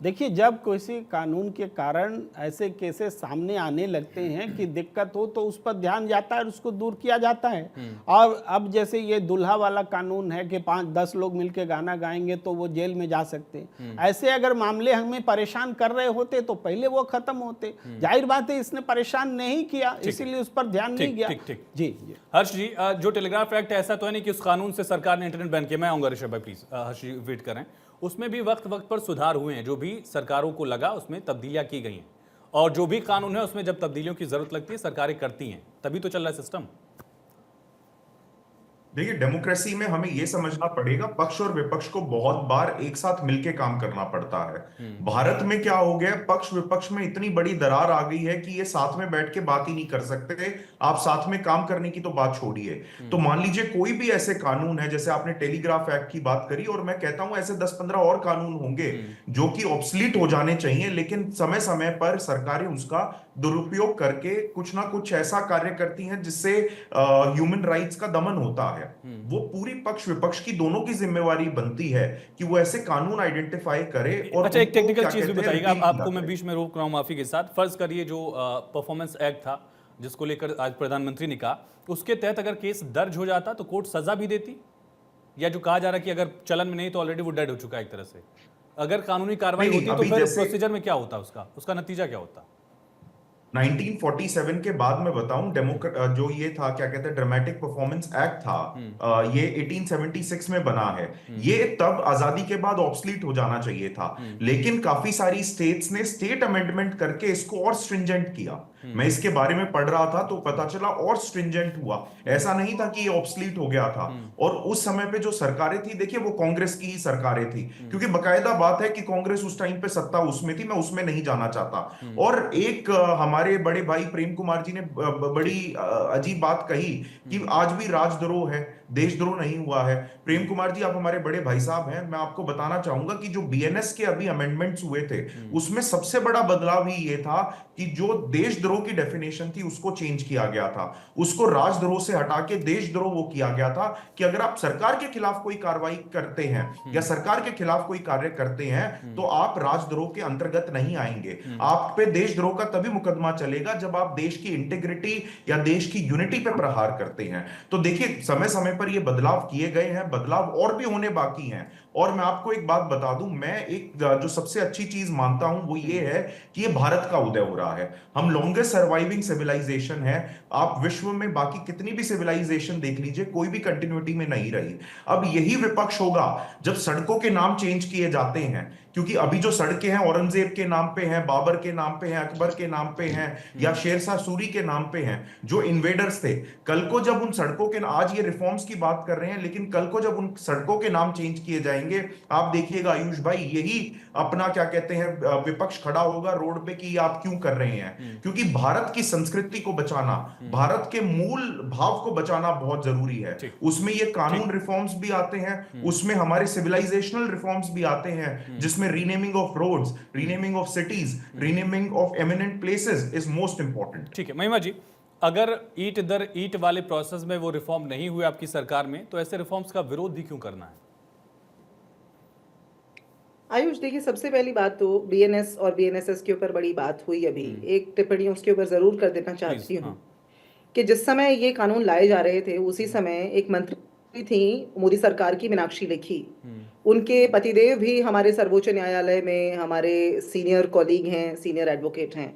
देखिए, जब किसी कानून के कारण ऐसे केसेस सामने आने लगते हैं कि दिक्कत हो, तो उस पर ध्यान जाता है और उसको दूर किया जाता है। और अब जैसे ये दुल्हा वाला कानून है कि 5-10 लोग मिलकर गाना गाएंगे तो वो जेल में जा सकते हैं। ऐसे अगर मामले हमें परेशान कर रहे होते तो पहले वो खत्म होते। जाहिर बात है, इसने परेशान नहीं किया, इसीलिए उस पर ध्यान नहीं गया। जी। हर्ष जी, जो टेलीग्राफ एक्ट है, ऐसा तो है नहीं कि उस कानून से सरकार ने इंटरनेट बैन किया। मैं आऊंगा ऋषभ भाई, प्लीज। हर्ष जी वेट करें। उसमें भी वक्त वक्त पर सुधार हुए हैं, जो भी सरकारों को लगा उसमें तब्दीलियां की गई हैं, और जो भी कानून है उसमें जब तब्दीलियों की जरूरत लगती है सरकारें करती हैं, तभी तो चल रहा है सिस्टम। देखिए, डेमोक्रेसी में हमें यह समझना पड़ेगा, पक्ष और विपक्ष को बहुत बार एक साथ मिलकर काम करना पड़ता है। भारत में क्या हो गया, पक्ष विपक्ष में इतनी बड़ी दरार आ गई है कि ये साथ में बैठ के बात ही नहीं कर सकते, आप साथ में काम करने की तो बात छोड़िए। तो मान लीजिए कोई भी ऐसे कानून है, जैसे आपने टेलीग्राफ एक्ट की बात करी, और मैं कहता हूं ऐसे 10-15 और कानून होंगे जो कि ऑब्सलीट हो जाने चाहिए, लेकिन समय समय पर सरकारें उसका दुरुपयोग करके कुछ ना कुछ ऐसा कार्य करती हैं जिससे ह्यूमन राइट्स का दमन होता है। वो पूरी पक्ष विपक्ष की दोनों की जिम्मेवारी बनती है कि वो ऐसे कानून आइडेंटिफाई करे। और अच्छा, एक उनको टेक्निकल क्या चीज भी कहते हैं, बताइएगा, repeal आपको किया मैं करे। बीच में रोक रहा हूं माफी के साथ। फर्ज करिए जो परफॉर्मेंस एक्ट था जिसको लेकर आज प्रधानमंत्री ने कहा, उसके तहत अगर केस दर्ज हो जाता तो कोर्ट सजा भी देती, या जो कहा जा रहा है कि अगर चलन में नहीं तो ऑलरेडी वो डेड हो चुका है एक तरह से, अगर कानूनी कार्रवाई नहीं, होती तो अभी फिर जैसे- प्रोसीजर में क्या होता, उसका नतीजा क्या होता? 1947 के बाद मैं बताऊं, जो ये था, क्या कहते हैं, ड्रामेटिक परफॉर्मेंस एक्ट था, ये 1876 में बना है। ये तब आजादी के बाद ऑब्सलीट हो जाना चाहिए था, लेकिन काफी सारी स्टेट्स ने स्टेट अमेंडमेंट करके इसको और स्ट्रिंजेंट किया। मैं इसके बारे में पढ़ रहा था तो पता चला और स्ट्रिंजेंट हुआ, ऐसा नहीं था कि ये ऑब्सलीट हो गया था। और उस समय पे जो सरकारें थी, देखिए वो कांग्रेस की ही सरकारें थी, क्योंकि बकायदा बात है कि कांग्रेस उस टाइम पे सत्ता उसमें थी, मैं उसमें नहीं जाना चाहता। और एक हमारे बड़े भाई प्रेम कुमार जी ने बड़ी अजीब बात कही कि आज भी राजद्रोह है, देशद्रोह नहीं हुआ है। प्रेम कुमार जी, आप हमारे बड़े भाई साहब हैं, मैं आपको बताना चाहूंगा कि जो बीएनएस के अभी अमेंडमेंट्स हुए थे, उसमें सबसे बड़ा बदलाव ही ये था कि जो देशद्रोह की डेफिनेशन थी उसको चेंज किया गया था। उसको राजद्रोह से हटा के देशद्रोह वो किया गया था कि अगर आप सरकार के खिलाफ कोई कार्रवाई करते हैं या सरकार के खिलाफ कोई कार्य करते हैं तो आप राजद्रोह के अंतर्गत नहीं आएंगे। आप पे देशद्रोह का तभी मुकदमा चलेगा जब आप देश की इंटीग्रिटी या देश की यूनिटी पे प्रहार करते हैं। तो देखिए, समय समय पर ये बदलाव किए गए हैं, बदलाव और भी होने बाकी हैं। और मैं आपको एक बात बता दूं, मैं एक जो सबसे अच्छी चीज मानता हूं वो ये है कि ये भारत का उदय हो रहा है। हम लॉन्गेस्ट सर्वाइविंग सिविलाइजेशन है। आप विश्व में बाकी कितनी भी सिविलाइजेशन देख लीजिए, कोई भी कंटिन्यूटी में नहीं रही। अब यही विपक्ष होगा जब सड़कों के नाम चेंज किए जाते हैं, क्योंकि अभी जो सड़कें हैं औरंगजेब के नाम पे हैं, बाबर के नाम पे हैं, अकबर के नाम पे हैं, या शेरशाह सूरी के नाम पे हैं, जो इन्वेडर्स थे। कल को जब उन सड़कों के, आज ये रिफॉर्म्स की बात कर रहे हैं, लेकिन कल को जब उन सड़कों के नाम चेंज किए जाएंगे, आप देखिएगा आयुष भाई, यही अपना क्या कहते हैं विपक्ष खड़ा होगा रोड पे कि आप क्यों कर रहे हैं। क्योंकि भारत की संस्कृति को बचाना, भारत के मूल भाव को बचाना बहुत जरूरी है। उसमें ये कानून रिफॉर्म्स भी आते हैं, उसमें हमारे सिविलाइजेशनल रिफॉर्म्स भी आते हैं, जिसमें renaming of roads, renaming of cities, renaming of eminent places is most important. ठीक है महिमा जी, अगर ईंट दर ईंट वाले प्रोसेस में वो रिफॉर्म नहीं हुए आपकी सरकार में, तो ऐसे रिफॉर्म्स का विरोध भी क्यों करना है? आयुष, देखिए, सबसे पहली बात तो बीएनएस और बीएनएसएस के ऊपर बड़ी बात हुई अभी। एक टिप्पणी उसके ऊपर जरूर कर देना चाहती हूँ कि जिस समय ये कानून लाए जा रहे थे उसी समय एक मंत्री थी मोदी सरकार की, मीनाक्षी लेखी। उनके पतिदेव भी हमारे सर्वोच्च न्यायालय में हमारे सीनियर कॉलीग हैं, सीनियर एडवोकेट हैं।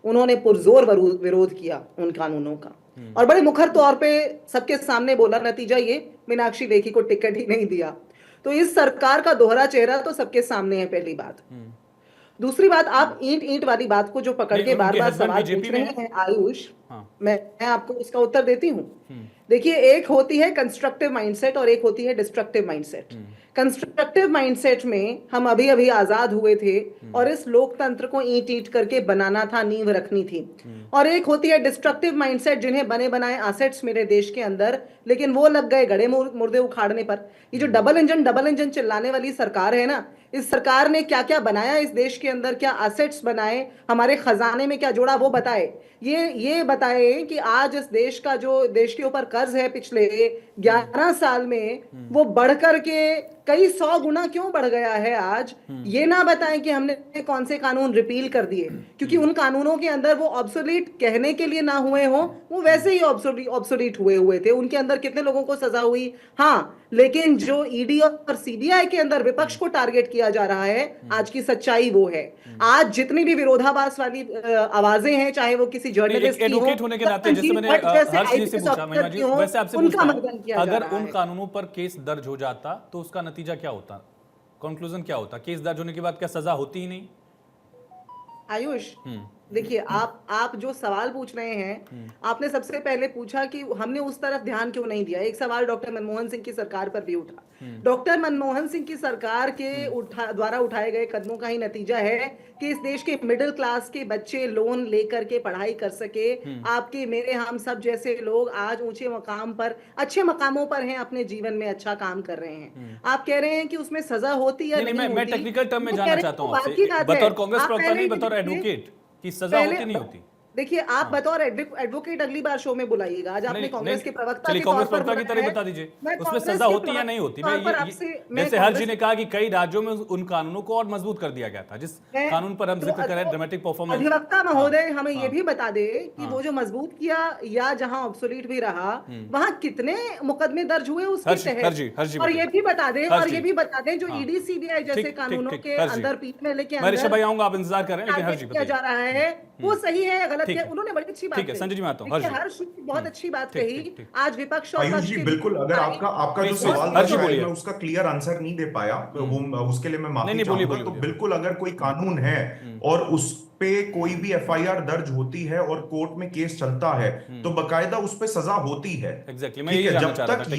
उन्होंने पुरजोर विरोध किया उन कानूनों का, और बड़े मुखर तौर पे सबके सामने बोला, नतीजा ये, मीनाक्षी लेखी को टिकट ही नहीं दिया। तो इस सरकार का दोहरा चेहरा तो सबके सामने है, पहली बात। दूसरी बात, आप ईंट ईंट वाली बात को जो पकड़ के बार बार सवाल पूछ रहे हैं आयुष, मैं आपको उसका उत्तर देती हूँ। देखिए, एक होती है कंस्ट्रक्टिव माइंडसेट और एक होती है डिस्ट्रक्टिव माइंडसेट। कंस्ट्रक्टिव माइंडसेट में हम अभी अभी आजाद हुए थे और इस लोकतंत्र को ईंट ईंट करके बनाना था, नींव रखनी थी। और एक होती है डिस्ट्रक्टिव माइंडसेट, जिन्हें बने बनाए एसेट्स मेरे देश के अंदर, लेकिन वो लग गए गड़े मुर्दे उखाड़ने पर। ये जो डबल इंजन चिल्लाने वाली सरकार है ना, इस सरकार ने क्या क्या बनाया इस देश के अंदर, क्या एसेट्स बनाए, हमारे खजाने में क्या जोड़ा, वो बताए। ये बताए कि आज इस देश का जो देश के ऊपर कर्ज है पिछले 11 साल में, वो बढ़कर के कई 100 गुना क्यों बढ़ गया है आज। ये ना बताएं कि हमने कौन से कानून रिपील कर दिए, क्योंकि उन कानूनों के अंदर वो ऑब्सोलीट कहने के लिए ना हुए हों, वो वैसे ही ऑब्सोलीट हुए थे। उनके अंदर कितने लोगों को सजा हुई, हाँ, लेकिन जो ईडी और सीबीआई के अंदर विपक्ष को टारगेट किया जा रहा है, आज की सच्चाई वो है। आज जितनी भी विरोधाभास वाली आवाजें हैं, चाहे वो किसी जर्नलिस्ट की हो, होने के नाते, जैसे मैंने हर्ष जी से पूछा, महिमा जी वैसे आपसे पूछता हूं, अगर उन कानूनों पर केस दर्ज हो जाता तो उसका नतीजा क्या होता, कंक्लूजन क्या होता? केस दर्ज होने के बाद क्या सजा होती ही नहीं? आयुष, देखिए, आप जो सवाल पूछ रहे हैं, आपने सबसे पहले पूछा कि हमने उस तरफ ध्यान क्यों नहीं दिया। एक सवाल डॉक्टर मनमोहन सिंह की सरकार पर भी उठा। डॉक्टर मनमोहन सिंह की सरकार के द्वारा उठाए गए कदमों का ही नतीजा है कि इस देश के मिडिल क्लास के बच्चे लोन लेकर के पढ़ाई कर सके। आपके मेरे हम सब जैसे लोग आज ऊंचे मकाम पर, अच्छे मकामों पर हैं, अपने जीवन में अच्छा काम कर रहे हैं। आप कह रहे हैं कि उसमें सजा होती है, नहीं, मैं टेक्निकल टर्म में वो जानना कह रहे चाहता हूँ हैं, बात आपसे, की बात है। बतौर कांग्रेस आप प्रवक्ता पहले नहीं, ही बतौर देखिए, एडवोकेट की सजा होती नहीं होती। देखिए, आप बतौर एडवोकेट अगली बार शो में बुलाइएगा। आज आपने कांग्रेस के प्रवक्ता चलिए के तौर कांग्रेस पर प्रवक्ता की तरह बुलाया बता है। दीजिए, मैं उसमें कांग्रेस सजा के होती या नहीं होती। तौर पर मैं आपसे मैं जैसे हर जी कांग्रेस ने कहा कि कई राज्यों में उन कानूनों को और मजबूत कर दिया गया था, जिस मैं- कानून पर हम तो जिक्र करें, ड्रामेटिक परफॉर्मेंस। अधिवक्ता महोदय हमें ये हाँ। भी बता दे कि हाँ। वो जो मजबूत किया या जहां ऑब्सोलीट भी रहा, वहां कितने मुकदमे दर्ज हुए उसके हर तहत। जी और ये भी बता दें, हर और जी। ये भी बता दें, जो हाँ। ईडी सीबीआई जैसे ठीक, कानूनों ठीक, के हर जी। अंदर पीठ में लेके मैं ऋषभ अंदर भाई आऊंगा, आप इंतजार कर रहे हैं, लेकिन हर जी किया जा बताइए। रहा है, वो सही है या गलत ठीक है। है। उन्होंने बड़ी अच्छी बात ठीक है, कही। संजय जी मैं आता हूं, देखिए, हर जी। हर्ष ने बहुत अच्छी बात ठीक, कही। ठीक। आज विपक्ष और आयुष पक्ष जी के बिल्कुल, बीच अगर में आपका जो प्लीज, सवाल था हर्ष जी शायद बोलिए। मैं उसका क्लियर आंसर नहीं दे पाया, वो उसके लिए मैं माफी नहीं, बोलिए, चाहूंगा। तो बोलिए। बिल्कुल, अगर कोई कानून है और उस पे कोई भी एफआईआर दर्ज होती है और कोर्ट में केस चलता है, तो बकायदा उस पे सजा होती है। एग्जैक्टली, मैं ठीक यही है, जानना जब चाह रहा तक था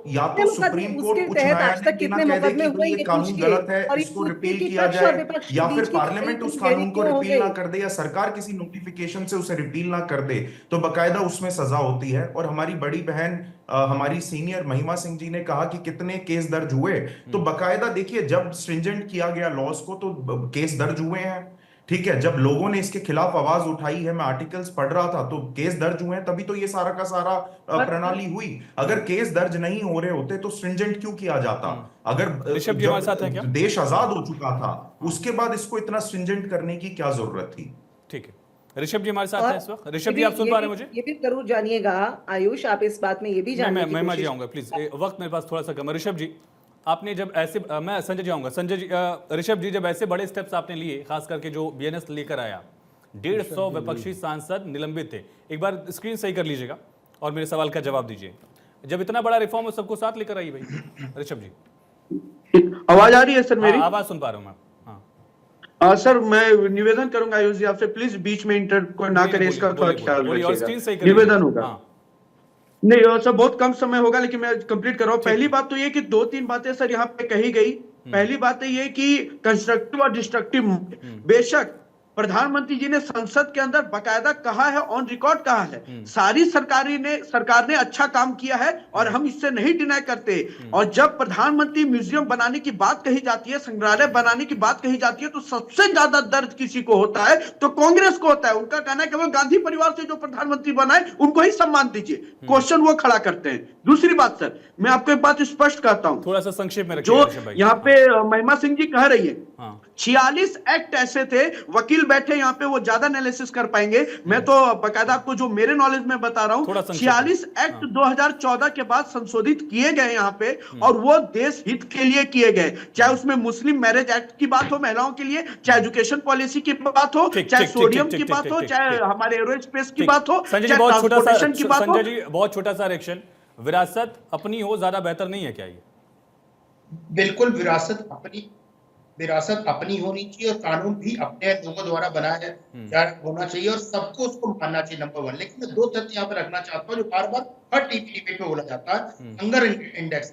या टेक्निकली। तो सुप्रीम कोर्ट उसके उच्च तहत आज न्यायालय तक ये ना कितने कह दे मुकदमे कि हुए, भाई ये ये कानून पूछिए। गलत है, और ये इसको पूछिए रिपील कि किया पक्ष और जाए, विपक्ष या के फिर बीच की पार्लियामेंट लड़ाई उस इतनी गहरी कानून को क्यों हो रिपील ना गई? कर दे, या सरकार किसी नोटिफिकेशन से उसे रिपील ना कर दे, तो बकायदा उसमें सजा होती है। और हमारी बड़ी बहन हमारी सीनियर महिमा सिंह जी ने कहा कि कितने केस दर्ज हुए, तो बकायदा देखिए, जब स्ट्रिंजेंट किया गया लॉस को, तो केस दर्ज हुए हैं। ठीक है, जब लोगों ने इसके खिलाफ आवाज उठाई है, मैं आर्टिकल्स पढ़ रहा था, तो केस दर्ज हुए हैं, तभी तो ये सारा का सारा प्रणाली हुई। अगर केस दर्ज नहीं हो रहे होते तो स्ट्रिंजेंट क्यों किया जाता? अगर ऋषभ जी हमारे साथ हैं क्या? जब देश आजाद हो चुका था, उसके बाद इसको इतना स्ट्रिंजेंट करने की क्या जरूरत थी? ठीक है, ऋषभ जी हमारे साथ और हैं इस वक्त। ऋषभ जी, आप सुन पा रहे हैं मुझे? ये भी जरूर जानिएगा आयुष, आप इस बात में ये भी जानने की महिमा जी कोशिश आऊंगा प्लीज, वक्त मेरे पास थोड़ा सा कम है। ऋषभ जी, आपने जब ऐसे मैं संजय जी आऊंगा। संजय जी, ऋषभ जी, जब ऐसे बड़े स्टेप्स आपने लिए, खास करके जो बीएनएस लेकर आया, 150 विपक्षी सांसद निलंबित थे। एक बार स्क्रीन सही कर लीजिएगा और मेरे सवाल का जवाब दीजिए। जब इतना बड़ा रिफॉर्म हो, सबको साथ लेकर आइए भाई। ऋषभ जी, आवाज आ रही है सर मेरी? आवाज सुन पा रहा हूं मैं। हाँ, सर, मैं निवेदन करूंगा आयुष जी आपसे, प्लीज बीच में इंटर को ना करें, इसका थोड़ा ख्याल और स्क्रीन सही रखिएगा, कर निवेदन लीजिए। होगा। हाँ। नहीं सर, बहुत कम समय होगा, लेकिन मैं कंप्लीट कर रहा हूँ। पहली बात तो ये कि 2-3 बातें सर यहाँ पे कही गई। पहली बात है ये कि कंस्ट्रक्टिव और डिस्ट्रक्टिव, बेशक प्रधानमंत्री जी ने संसद के अंदर बकायदा कहा है, ऑन रिकॉर्ड कहा है, सारी सरकार ने अच्छा काम किया है और हम इससे नहीं डिनाई करते। और जब प्रधानमंत्री म्यूजियम बनाने की बात कही जाती है, संग्रहालय बनाने की बात कही जाती है, तो सबसे ज्यादा दर्द किसी को होता है तो कांग्रेस को होता है। उनका कहना है कि वो गांधी परिवार से जो प्रधानमंत्री बनाए उनको ही सम्मान दीजिए, क्वेश्चन वो खड़ा करते हैं। दूसरी बात सर, मैं आपको एक बात स्पष्ट कहता हूं, थोड़ा सा संक्षेप में रखिए जो ऋषभ भाई। यहाँ पे महिमा सिंह जी कह रही है, हाँ। 46 एक्ट ऐसे थे, वकील बैठे यहाँ पे, वो ज्यादा एनालिसिस कर पाएंगे। मैं तो बकायदा आपको जो मेरे नॉलेज में बता रहा हूँ, 46 एक्ट 2014 के बाद संशोधित किए गए यहाँ पे, और वो देश हित के लिए किए गए। चाहे उसमें मुस्लिम मैरिज एक्ट की बात हो महिलाओं के लिए, चाहे एजुकेशन पॉलिसी की बात हो, चाहे सोडियम की बात हो, चाहे हमारे एरोस्पेस की बात हो, संजय जी, चाहे बहुत छोटा सा, ट्रांसपोर्टेशन की बात हो। संजय जी बहुत छोटा सा रिएक्शन, विरासत अपनी हो ज्यादा बेहतर नहीं है क्या ये? बिल्कुल, विरासत अपनी होनी चाहिए, और कानून भी अपने लोगों द्वारा बनाया होना चाहिए, और सबको उसको मानना चाहिए, नंबर 1। लेकिन मैं 2 तथ्य यहाँ पर रखना चाहता हूँ जो बार बार हर टीवी डिबेट में बोला जाता है। हंगर इंडेक्स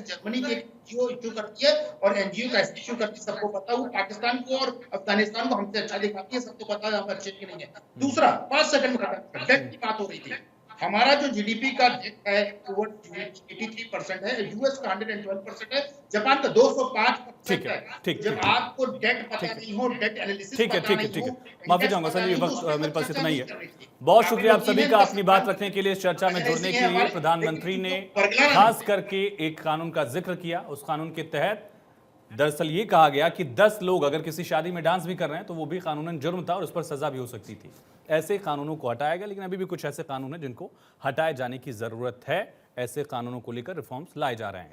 जर्मनी की एनजीओ इश्यू करती है, और एनजीओ का इश्यू करती है, सबको पता है। वो पाकिस्तान को और अफगानिस्तान को हमसे अच्छा दिखाती है, सबको पता है हम अच्छे कि नहीं है। दूसरा, 5 सेकंड में खत्म, डेट की बात हो रही थी। हमारा जो जीडीपी का डेट है वो 83% है, यूएस का 112% है, जापान का 205% है। ठीक, जब आपको डेट पता नहीं हो, डेट एनालिसिस ठीक है, पता ठीक है, नहीं ठीक हो, है, माफी चाहूंगा संजय जी, वक्त मेरे पास इतना ही है। बहुत शुक्रिया आप सभी का अपनी बात रखने के लिए, इस चर्चा में जुड़ने के लिए। प्रधानमंत्री ने खास करके एक कानून का जिक्र किया। उस कानून के तहत दरअसल ये कहा गया कि 10 लोग अगर किसी शादी में डांस भी कर रहे हैं तो वो भी कानूनन जुर्म था और उस पर सजा भी हो सकती थी। ऐसे कानूनों को हटाया गया, लेकिन अभी भी कुछ ऐसे कानून हैं जिनको हटाए जाने की जरूरत है। ऐसे कानूनों को लेकर रिफॉर्म्स लाए जा रहे हैं।